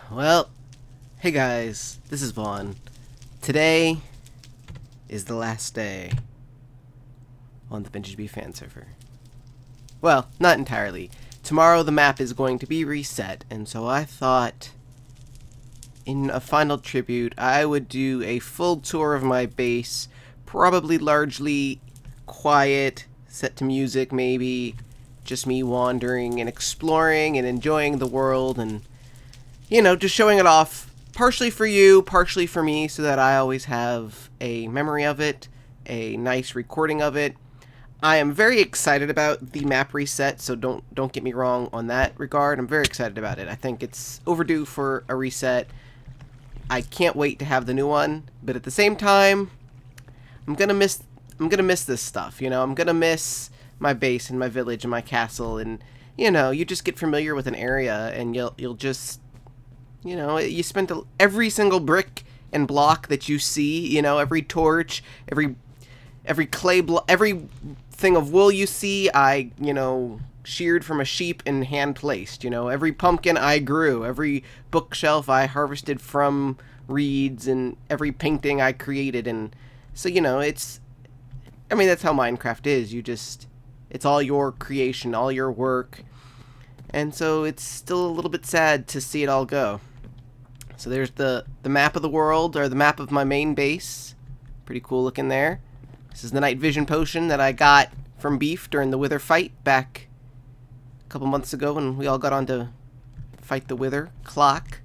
Well, hey guys, this is Vaughn. Today is the last day on the VintageBeef Fan Server. Well, not entirely. Tomorrow the map is going to be reset, and so I thought in a final tribute I would do a full tour of my base, probably largely quiet, set to music maybe, just me wandering and exploring and enjoying the world and, you know, just showing it off, partially for you, partially for me, so that I always have a memory of it, a nice recording of it. I am very excited about the map reset, so don't get me wrong on that regard. I'm very excited about it. I think it's overdue for a reset. I can't wait to have the new one, but at the same time, I'm gonna miss this stuff. You know, I'm gonna miss my base and my village and my castle, and you know, you just get familiar with an area, and you'll just, you know, you spend every single brick and block that you see, you know, every torch, every clay block, every thing of wool you see, I, you know, sheared from a sheep and hand placed. You know, every pumpkin I grew, every bookshelf I harvested from reeds, and every painting I created. And so, you know, it's, I mean, that's how Minecraft is. You just, it's all your creation, all your work. And so it's still a little bit sad to see it all go. So there's the map of the world, or the map of my main base. Pretty cool looking there. This is the night vision potion that I got from Beef during the Wither fight back a couple months ago when we all got on to fight the Wither clock.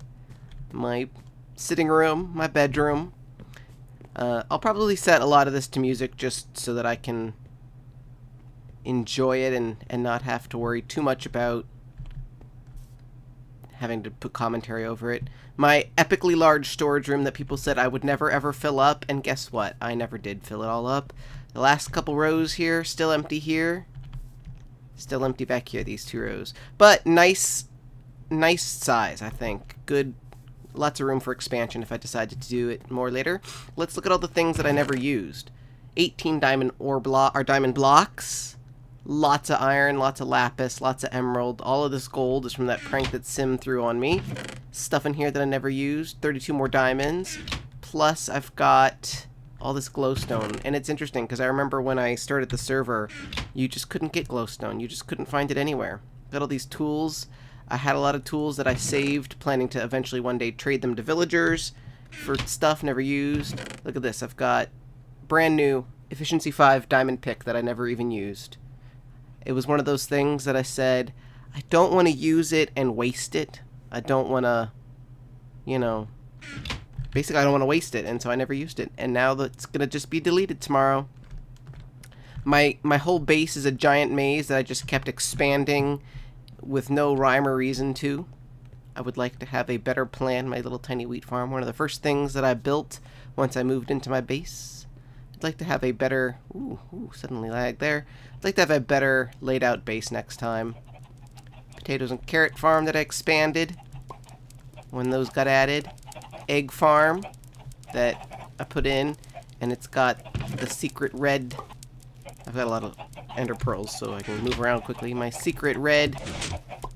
My sitting room, my bedroom. I'll probably set a lot of this to music just so that I can enjoy it and not have to worry too much about having to put commentary over it. My epically large storage room that people said I would never ever fill up, and guess what? I never did fill it all up. The last couple rows here, still empty here. Still empty back here, these two rows. But nice size, I think. Good, lots of room for expansion if I decided to do it more later. Let's look at all the things that I never used. 18 diamond diamond blocks. Lots of iron, lots of lapis, lots of emerald. All of this gold is from that prank that Sim threw on me. Stuff in here that I never used. 32 more diamonds. Plus, I've got all this glowstone. And it's interesting, because I remember when I started the server, you just couldn't get glowstone. You just couldn't find it anywhere. Got all these tools. I had a lot of tools that I saved, planning to eventually one day trade them to villagers for stuff never used. Look at this. I've got brand new Efficiency 5 diamond pick that I never even used. It was one of those things that I said, I don't want to use it and waste it. I don't want to, you know, basically I don't want to waste it, and so I never used it. And now that's going to just be deleted tomorrow. My whole base is a giant maze that I just kept expanding with no rhyme or reason to. I would like to have a better plan, my little tiny wheat farm. One of the first things that I built once I moved into my base. I'd like to have a better, suddenly lag there. I'd like to have a better laid out base next time. Potatoes and carrot farm that I expanded when those got added. Egg farm that I put in, and it's got the secret red. I've got a lot of ender pearls so I can move around quickly. My secret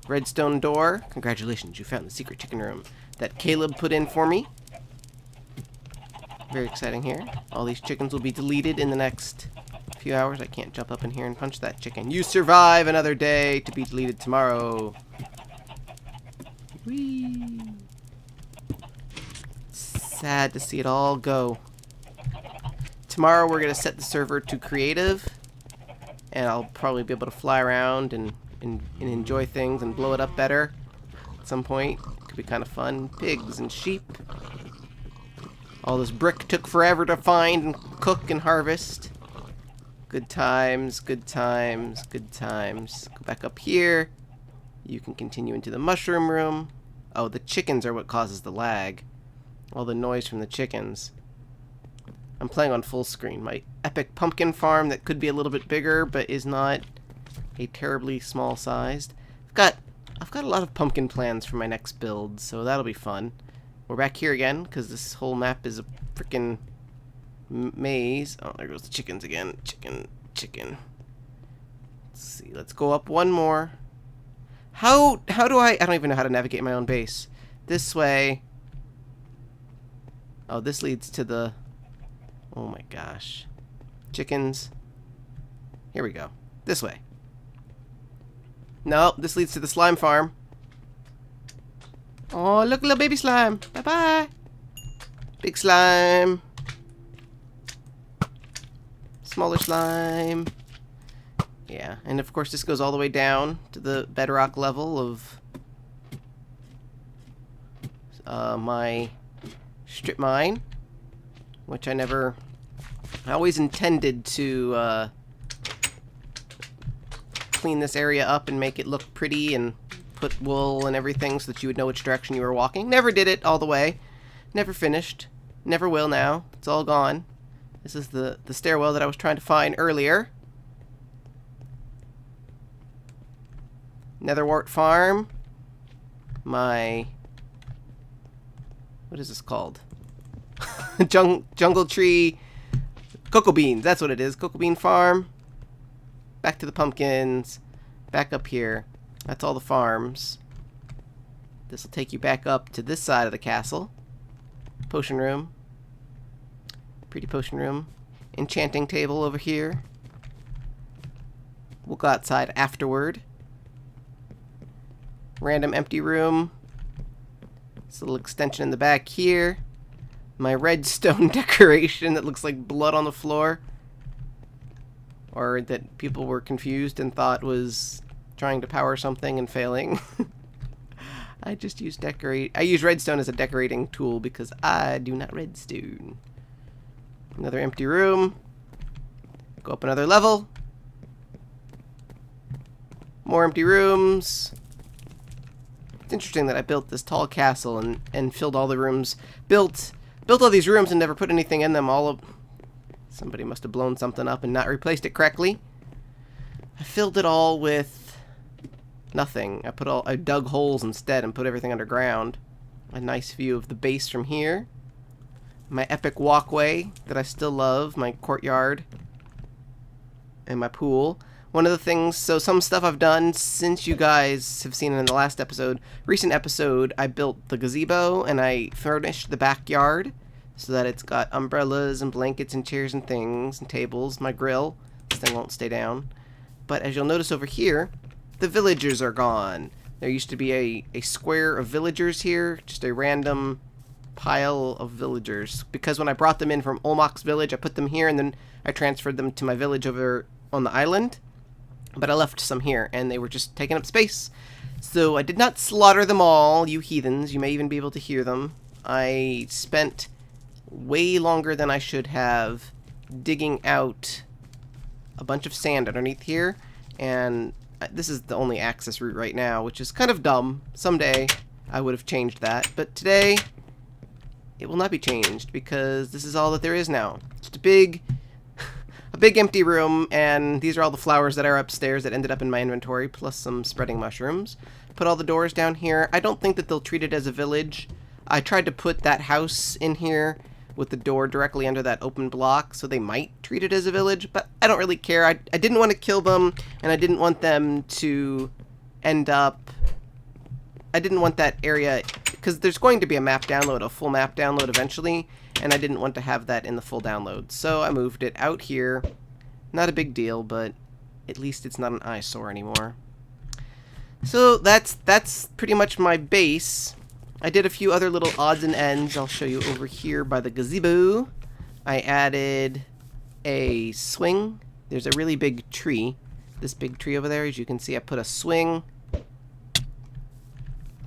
redstone door. Congratulations, you found the secret chicken room that Caleb put in for me. Very exciting here. All these chickens will be deleted in the next few hours. I can't jump up in here and punch that chicken. You survive another day to be deleted tomorrow. Whee! Sad to see it all go. Tomorrow we're going to set the server to creative, and I'll probably be able to fly around and enjoy things and blow it up better at some point. Could be kind of fun. Pigs and sheep. All this brick took forever to find and cook and harvest. Good times, good times, good times. Go back up here. You can continue into the mushroom room. Oh, the chickens are what causes the lag. All the noise from the chickens. I'm playing on full screen. My epic pumpkin farm that could be a little bit bigger, but is not a terribly small sized. I've got a lot of pumpkin plans for my next build, so that'll be fun. We're back here again, because this whole map is a freaking maze. Oh, there goes the chickens again. Chicken. Let's see. Let's go up one more. How do I don't even know how to navigate my own base. this way. Oh, this leads to the... Oh my gosh. Chickens. Here we go. This way. No, this leads to the slime farm. Oh, look, little baby slime. Bye-bye. Big slime. Smaller slime. Yeah, and of course this goes all the way down to the bedrock level of my strip mine, which I always intended to clean this area up and make it look pretty and put wool and everything so that you would know which direction you were walking. Never did it all the way. Never finished. Never will now. It's all gone. This is the stairwell that I was trying to find earlier. Netherwart farm. My... What is this called? Jungle tree... Cocoa beans, that's what it is. Cocoa bean farm. Back to the pumpkins. Back up here. That's all the farms. This will take you back up to this side of the castle. Potion room. Pretty potion room. Enchanting table over here. We'll go outside afterward. Random empty room. This little extension in the back here. My redstone decoration that looks like blood on the floor. Or that people were confused and thought was trying to power something and failing. I just use I use redstone as a decorating tool because I do not redstone. Another empty room. Go up another level. More empty rooms. It's interesting that I built this tall castle and filled all the rooms. Built all these rooms and never put anything in them. Somebody must have blown something up and not replaced it correctly. I filled it all with nothing. I dug holes instead and put everything underground. A nice view of the base from here. My epic walkway that I still love. My courtyard. And my pool. One of the things, so some stuff I've done since you guys have seen it in the last episode. Recent episode, I built the gazebo and I furnished the backyard so that it's got umbrellas and blankets and chairs and things and tables. My grill. This thing won't stay down. But as you'll notice over here, the villagers are gone. There used to be a square of villagers here, just a random pile of villagers. Because when I brought them in from Olmoc's village, I put them here and then I transferred them to my village over on the island. But I left some here, and they were just taking up space. So I did not slaughter them all, you heathens. You may even be able to hear them. I spent way longer than I should have digging out a bunch of sand underneath here. And this is the only access route right now, which is kind of dumb. Someday I would have changed that. But today, it will not be changed, because this is all that there is now. Just a big empty room, and these are all the flowers that are upstairs that ended up in my inventory, plus some spreading mushrooms. Put all the doors down here. I don't think that they'll treat it as a village. I tried to put that house in here with the door directly under that open block, so they might treat it as a village, but I don't really care. I didn't want to kill them, and I didn't want them to end up... I didn't want that area... because there's going to be a map download, a full map download eventually, and I didn't want to have that in the full download. So I moved it out here. Not a big deal, but at least it's not an eyesore anymore. So that's pretty much my base. I did a few other little odds and ends. I'll show you over here by the gazebo. I added a swing. There's a really big tree. This big tree over there, as you can see, I put a swing. A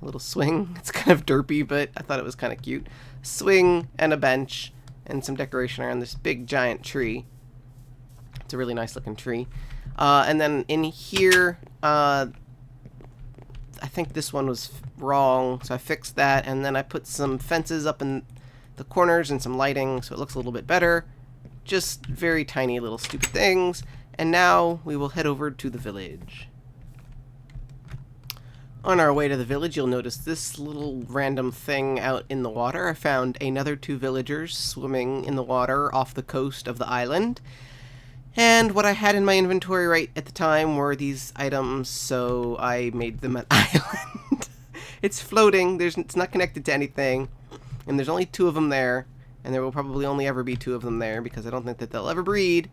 little swing. It's kind of derpy, but I thought it was kind of cute. Swing and a bench and some decoration around this big giant tree. It's a really nice looking tree. And then in here, I think this one was wrong, so I fixed that, and then I put some fences up in the corners and some lighting so it looks a little bit better. Just very tiny little stupid things. And now we will head over to the village. On our way to the village, you'll notice this little random thing out in the water. I found another 2 villagers swimming in the water off the coast of the island. And what I had in my inventory right at the time were these items, so I made them an island. It's floating. It's not connected to anything. And there's only 2 of them there. And there will probably only ever be 2 of them there because I don't think that they'll ever breed.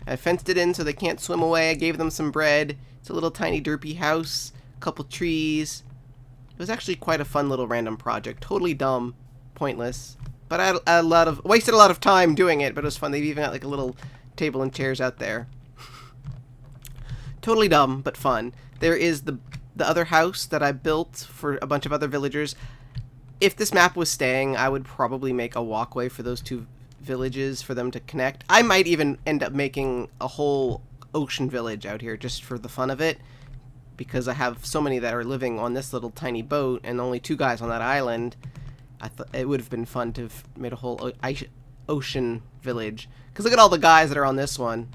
I fenced it in so they can't swim away. I gave them some bread. It's a little tiny derpy house. A couple trees. It was actually quite a fun little random project. Totally dumb. Pointless. But I wasted a lot of time doing it, but it was fun. They've even got like a little table and chairs out there. Totally dumb, but fun. There is the other house that I built for a bunch of other villagers. If this map was staying, I would probably make a walkway for those 2 villages for them to connect. I might even end up making a whole ocean village out here just for the fun of it, because I have so many that are living on this little tiny boat and only 2 guys on that island. I thought it would have been fun to have made a whole ocean village. Because look at all the guys that are on this one.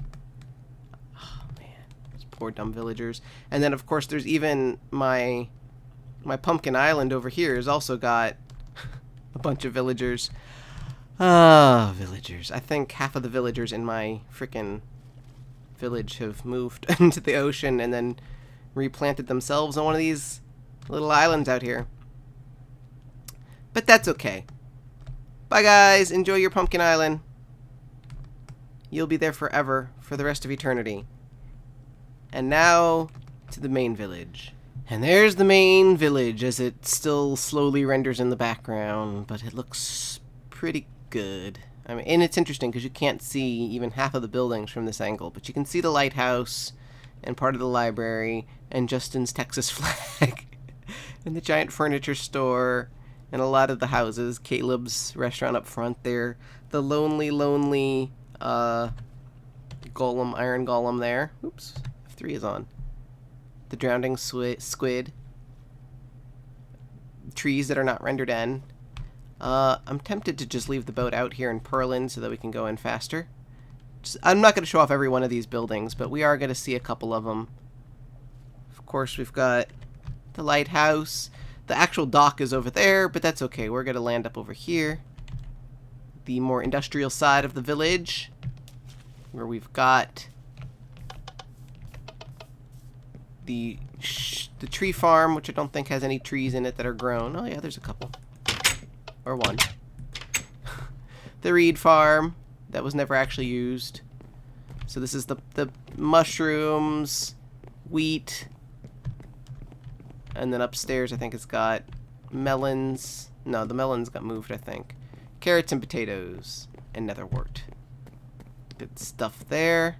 Oh, man. Those poor dumb villagers. And then, of course, there's even my Pumpkin Island over here has also got a bunch of villagers. Villagers. I think half of the villagers in my frickin' village have moved into the ocean and then replanted themselves on one of these little islands out here. But that's okay. Bye, guys. Enjoy your Pumpkin Island. You'll be there forever, for the rest of eternity. And now, to the main village. And there's the main village, as it still slowly renders in the background, but it looks pretty good. I mean, and it's interesting, because you can't see even half of the buildings from this angle, but you can see the lighthouse, and part of the library, and Justin's Texas flag, and the giant furniture store, and a lot of the houses. Caleb's restaurant up front there. The lonely golem, iron golem there. Oops, F3 is on. The drowning squid. Trees that are not rendered in. I'm tempted to just leave the boat out here and purl in so that we can go in faster. I'm not going to show off every one of these buildings, but we are going to see a couple of them. Of course, we've got the lighthouse. The actual dock is over there, but that's okay. We're going to land up over here. The more industrial side of the village, where we've got the tree farm, which I don't think has any trees in it that are grown. Oh yeah, there's a couple. Or one. The reed farm, that was never actually used. So this is the mushrooms, wheat, and then upstairs I think it's got melons. No, the melons got moved, I think. Carrots and potatoes and netherwort. Good stuff there.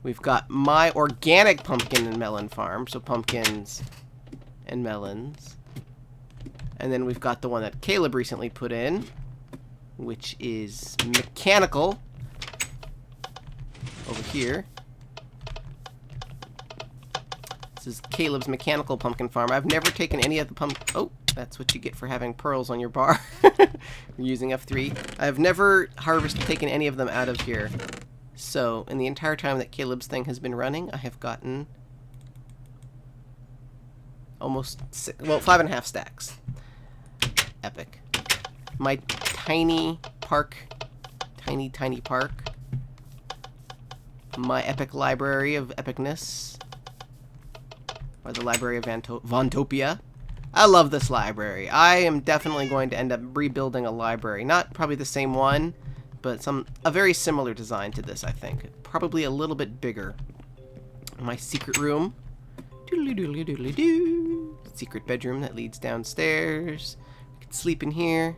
We've got my organic pumpkin and melon farm, so pumpkins and melons. And then we've got the one that Caleb recently put in, which is mechanical over here. This is Caleb's mechanical pumpkin farm. I've never taken any of the Oh, that's what you get for having pearls on your bar. We're using F3. I've never taken any of them out of here. So, in the entire time that Caleb's thing has been running, I have gotten almost 5.5 stacks. Epic. My tiny park. Tiny park. My epic library of epicness. Or the library of Vantopia. I love this library. I am definitely going to end up rebuilding a library. Not probably the same one, but a very similar design to this, I think. Probably a little bit bigger. My secret room. Doodly doodly doodly doo. Secret bedroom that leads downstairs. I could sleep in here.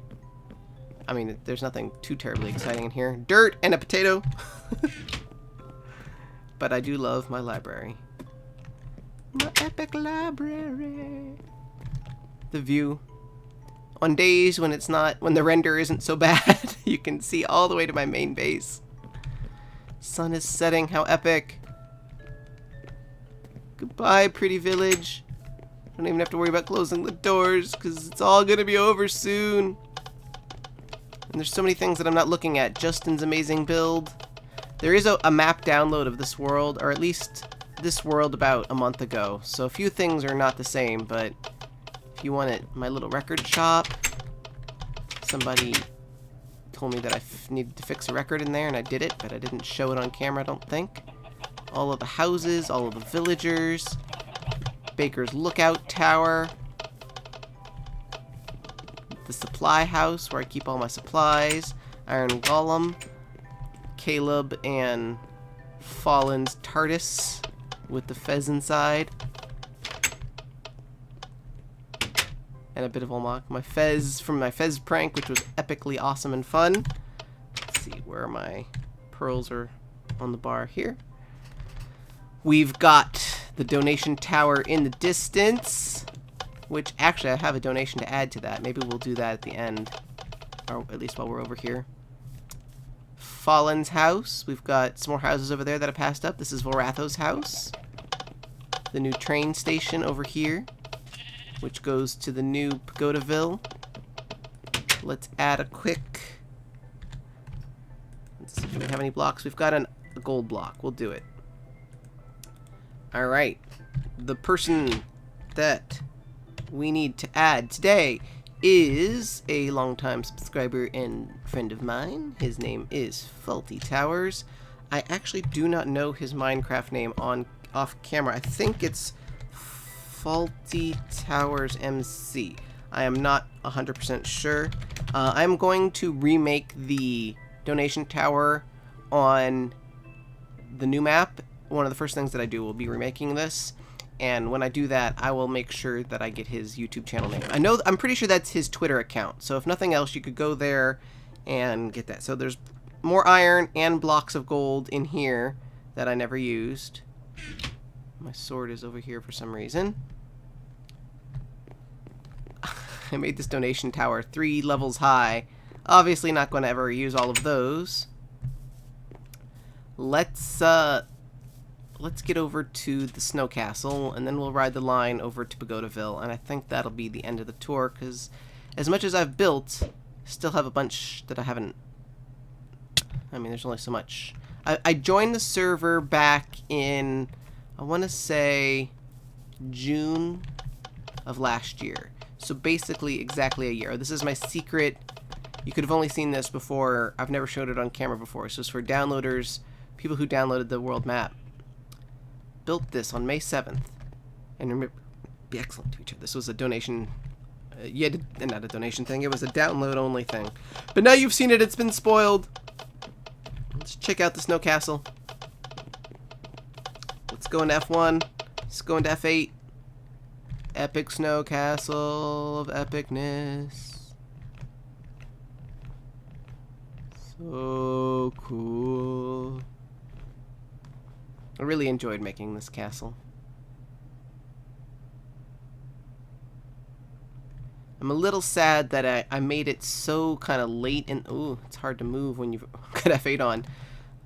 I mean, there's nothing too terribly exciting in here. Dirt and a potato. But I do love my library. My epic library. The view. On days when the render isn't so bad, you can see all the way to my main base. Sun is setting, how epic. Goodbye, pretty village. Don't even have to worry about closing the doors, because it's all gonna be over soon. And there's so many things that I'm not looking at. Justin's amazing build. There is a map download of this world, or at least this world about a month ago. So a few things are not the same, but if you want it, my little record shop. Somebody told me that I needed to fix a record in there, and I did it, but I didn't show it on camera, I don't think. All of the houses, all of the villagers. Baker's Lookout Tower. the supply house where I keep all my supplies, Iron Golem, Caleb and Fallen's TARDIS with the Fez inside, and a bit of Olmok. My Fez from my Fez prank, which was epically awesome and fun. Let's see where my pearls are on the bar here. We've got the donation tower in the distance, which actually I have a donation to add to that. Maybe we'll do that at the end, or at least while we're over here. Fallen's house. We've got some more houses over there that I passed up. This is Voratho's house. The new train station over here, which goes to the new Pagodaville. Let's add a quick... Let's see if we have any blocks. We've got a gold block. We'll do it. Alright. The person that we need to add today is a longtime subscriber and friend of mine. His name is Faulty Towers. I actually do not know his Minecraft name off camera. I think it's Faulty Towers MC. I am not 100% sure. I'm going to remake the donation tower on the new map. One of the first things that I do will be remaking this, and when I do that, I will make sure that I get his YouTube channel name. I'm pretty sure that's his Twitter account, so if nothing else, you could go there and get that. So there's more iron and blocks of gold in here that I never used. My sword is over here for some reason. I made this donation tower 3 levels high. Obviously not going to ever use all of those. Let's get over to the snow castle, and then we'll ride the line over to Pagodaville, and I think that'll be the end of the tour, because as much as I've built, still have a bunch that I haven't... I mean, there's only so much. I joined the server back in, I want to say, June of last year. So basically exactly a year. This is my secret. You could have only seen this before. I've never showed it on camera before. So it's for downloaders, people who downloaded the world map. Built this on May 7th. And remember, be excellent to each other. This was a donation, not a donation thing. It was a download only thing. But now you've seen it. It's been spoiled. Let's check out the snow castle. Let's go into F1. Let's go into F8. Epic snow castle of epicness. So cool. I really enjoyed making this castle. I'm a little sad that I made it so kind of late and ooh, it's hard to move when you've got F8 on.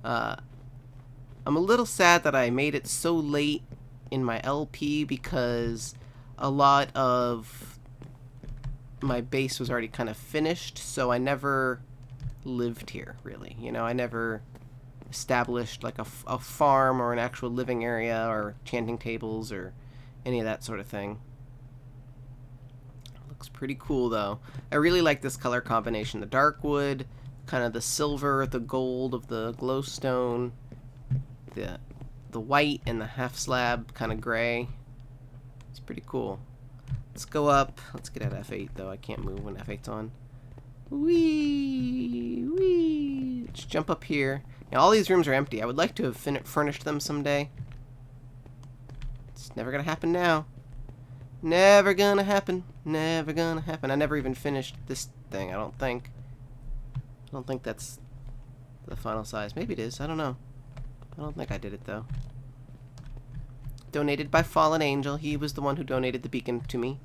I'm a little sad that I made it so late in my LP because a lot of my base was already kind of finished, so I never lived here, really. You know, I never established like a farm or an actual living area or enchanting tables or any of that sort of thing. Looks pretty cool, though. I really like this color combination. The dark wood, kind of the silver, the gold of the glowstone, the white and the half slab kind of gray. It's pretty cool. Let's go up. Let's get at F8, though. I can't move when F8's on. Whee! Whee! Let's jump up here. Now, all these rooms are empty. I would like to have furnished them someday. It's never gonna happen now. Never gonna happen. Never gonna happen. I never even finished this thing, I don't think. I don't think that's the final size. Maybe it is. I don't know. I don't think I did it, though. Donated by Fallen Angel. He was the one who donated the beacon to me.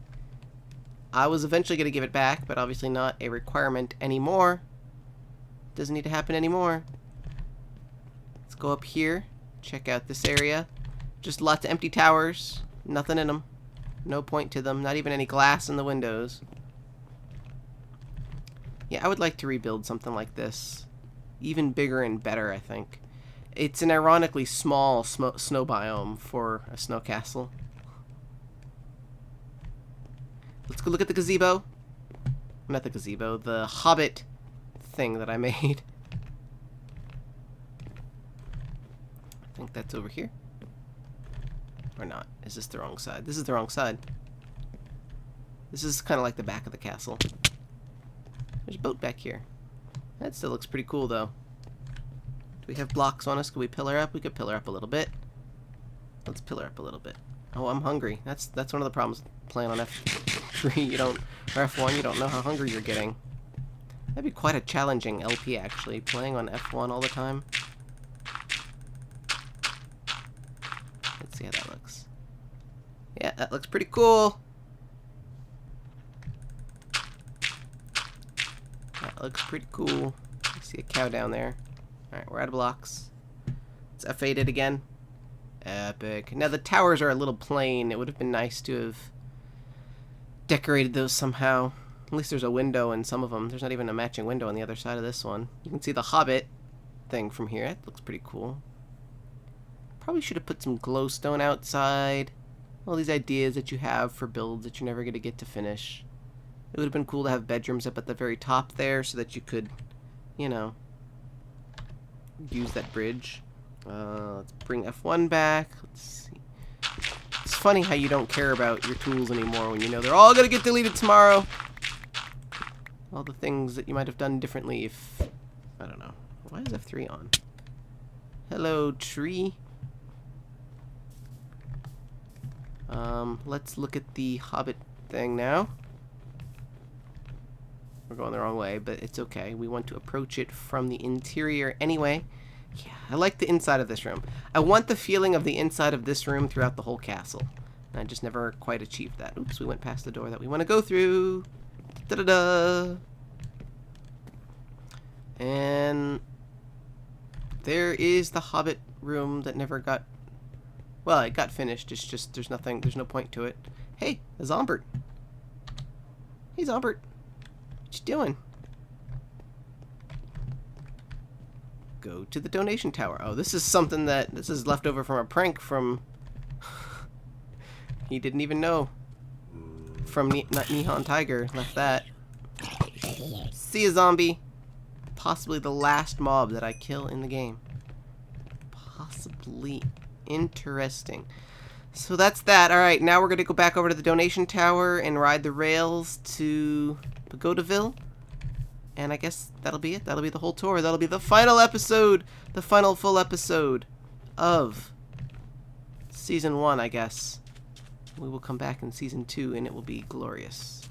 I was eventually going to give it back, but obviously not a requirement anymore. Doesn't need to happen anymore. Let's go up here. Check out this area. Just lots of empty towers. Nothing in them. No point to them. Not even any glass in the windows. Yeah, I would like to rebuild something like this. Even bigger and better, I think. It's an ironically small snow biome for a snow castle. Let's go look at the gazebo. Not the gazebo, the hobbit thing that I made. I think that's over here. Or not. Is this the wrong side? This is the wrong side. This is kind of like the back of the castle. There's a boat back here. That still looks pretty cool, though. Do we have blocks on us? Could we pillar up? We could pillar up a little bit. Let's pillar up a little bit. Oh, I'm hungry. That's one of the problems playing on F3. You don't, or F1, you don't know how hungry you're getting. That'd be quite a challenging LP, actually, playing on F1 all the time. Let's see how that looks. Yeah, that looks pretty cool. That looks pretty cool. I see a cow down there. Alright, we're out of blocks. Let's F8 it again. Epic. Now the towers are a little plain. It would have been nice to have decorated those somehow. At least there's a window in some of them. There's not even a matching window on the other side of this one. You can see the Hobbit thing from here. That looks pretty cool. Probably should have put some glowstone outside. All these ideas that you have for builds that you're never going to get to finish. It would have been cool to have bedrooms up at the very top there so that you could, you know, use that bridge. Let's bring F1 back. Let's see. It's funny how you don't care about your tools anymore when you know they're all going to get deleted tomorrow. All the things that you might have done differently if... I don't know. Why is F3 on? Hello, tree. Let's look at the Hobbit thing now. We're going the wrong way, but it's okay. We want to approach it from the interior anyway. Yeah, I like the inside of this room. I want the feeling of the inside of this room throughout the whole castle. And I just never quite achieved that. Oops, we went past the door that we want to go through. Da-da-da! And there is the Hobbit room that never got... Well, it got finished. It's just, there's no point to it. Hey, a Zombert. Hey, Zombert. What you doing? Go to the donation tower. Oh, this is something this is left over from a prank from... He didn't even know. From not Nihon Tiger left that. See ya, zombie. Possibly the last mob that I kill in the game. Possibly. Interesting. So that's that. Alright, now we're going to go back over to the donation tower and ride the rails to Pagodaville. And I guess that'll be it. That'll be the whole tour. That'll be the final episode. The final full episode of Season 1, I guess. We will come back in Season 2 and it will be glorious.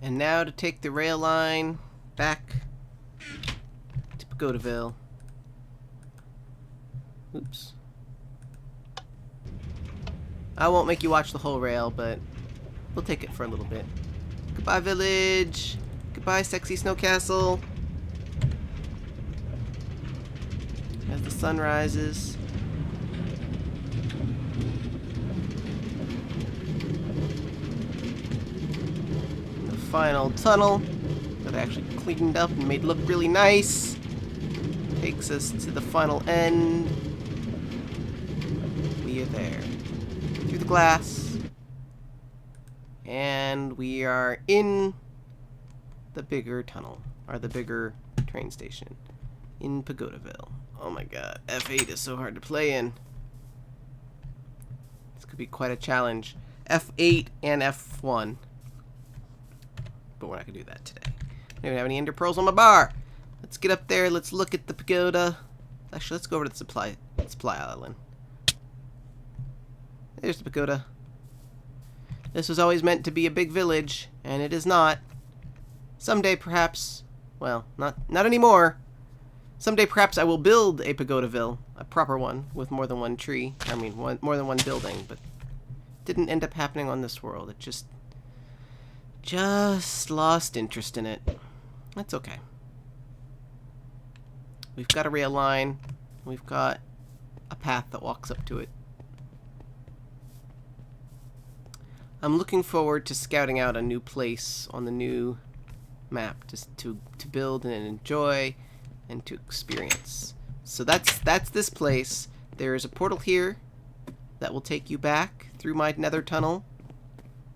And now to take the rail line back to Pagodaville. Oops. I won't make you watch the whole rail, but we'll take it for a little bit. Goodbye, village. Goodbye, sexy snow castle. As the sun rises. The final tunnel that I actually cleaned up and made look really nice takes us to the final end. We are there. Through the glass. And we are in the bigger tunnel, or the bigger train station in Pagodaville. Oh my god, F8 is so hard to play in. This could be quite a challenge. F8 and F1. But we're not going to do that today. I don't even have any ender pearls on my bar. Let's get up there, let's look at the pagoda. Actually, let's go over to the supply island. There's the pagoda. This was always meant to be a big village, and it is not. Someday, perhaps, well, not anymore. Someday, perhaps, I will build a pagodaville, a proper one, with more than one tree. I mean, more than one building, but didn't end up happening on this world. It just lost interest in it. That's okay. We've got a rail line. We've got a path that walks up to it. I'm looking forward to scouting out a new place on the new map, just to build and enjoy and to experience. So that's this place. There is a portal here that will take you back through my nether tunnel,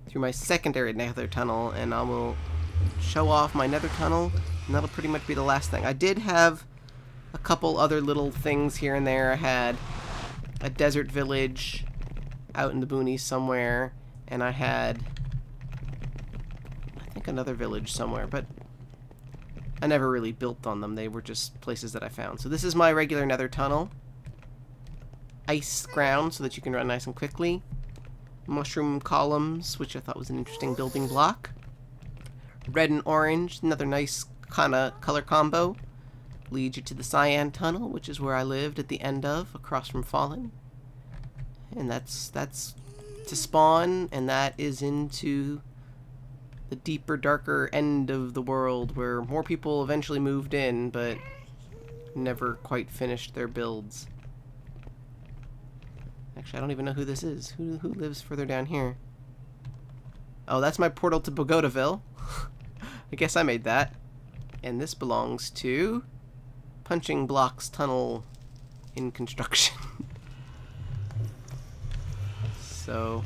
through my secondary nether tunnel, and I will show off my nether tunnel, and that'll pretty much be the last thing. I did have a couple other little things here and there. I had a desert village out in the boonies somewhere, and I had think another village somewhere, but I never really built on them. They were just places that I found. So this is my regular nether tunnel. Ice ground so that you can run nice and quickly. Mushroom columns, which I thought was an interesting building block. Red and orange, another nice kind of color combo. Leads you to the cyan tunnel, which is where I lived at the end of, across from Fallen. And that's to spawn, and that is into the deeper, darker end of the world where more people eventually moved in, but never quite finished their builds. Actually, I don't even know who this is. Who lives further down here? Oh, that's my portal to Pagodaville. I guess I made that. And this belongs to Punching Blocks Tunnel in construction. So,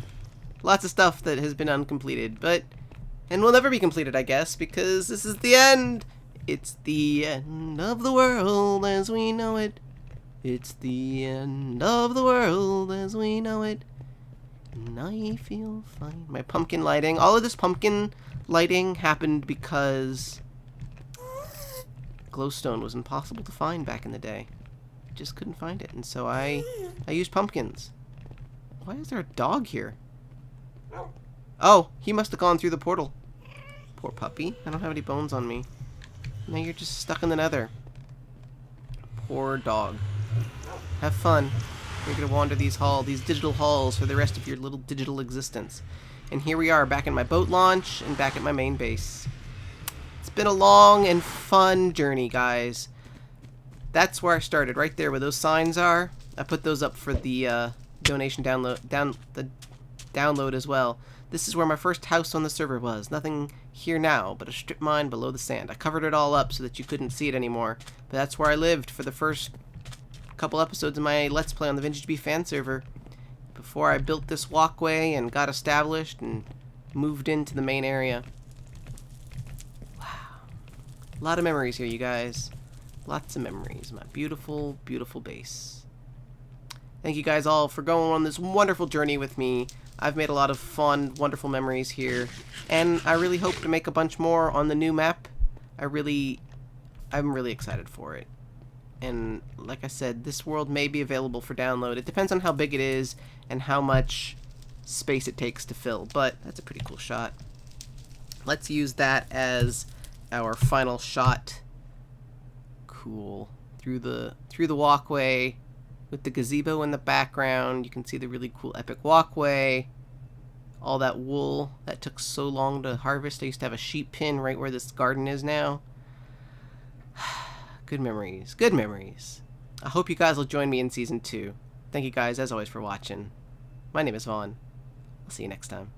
lots of stuff that has been uncompleted, and will never be completed, I guess, because this is the end. It's the end of the world as we know it. It's the end of the world as we know it. And I feel fine. My pumpkin lighting. All of this pumpkin lighting happened because glowstone was impossible to find back in the day. Just couldn't find it, and so I used pumpkins. Why is there a dog here? Oh, he must have gone through the portal. Poor puppy. I don't have any bones on me. Now you're just stuck in the nether. Poor dog. Have fun. You're gonna wander these digital halls for the rest of your little digital existence. And here we are, back in my boat launch and back at my main base. It's been a long and fun journey, guys. That's where I started, right there where those signs are. I put those up for the donation download as well. This is where my first house on the server was. Nothing here now, but a strip mine below the sand. I covered it all up so that you couldn't see it anymore. But that's where I lived for the first couple episodes of my Let's Play on the VintageBeef Fan Server. Before I built this walkway and got established and moved into the main area. Wow. A lot of memories here, you guys. Lots of memories. My beautiful, beautiful base. Thank you guys all for going on this wonderful journey with me. I've made a lot of fun, wonderful memories here, and I really hope to make a bunch more on the new map. I'm really excited for it. And like I said, this world may be available for download. It depends on how big it is and how much space it takes to fill, but that's a pretty cool shot. Let's use that as our final shot. Cool. Through the walkway. With the gazebo in the background, you can see the really cool epic walkway. All that wool that took so long to harvest. I used to have a sheep pen right where this garden is now. Good memories. Good memories. I hope you guys will join me in Season 2. Thank you guys, as always, for watching. My name is Vaughn. I'll see you next time.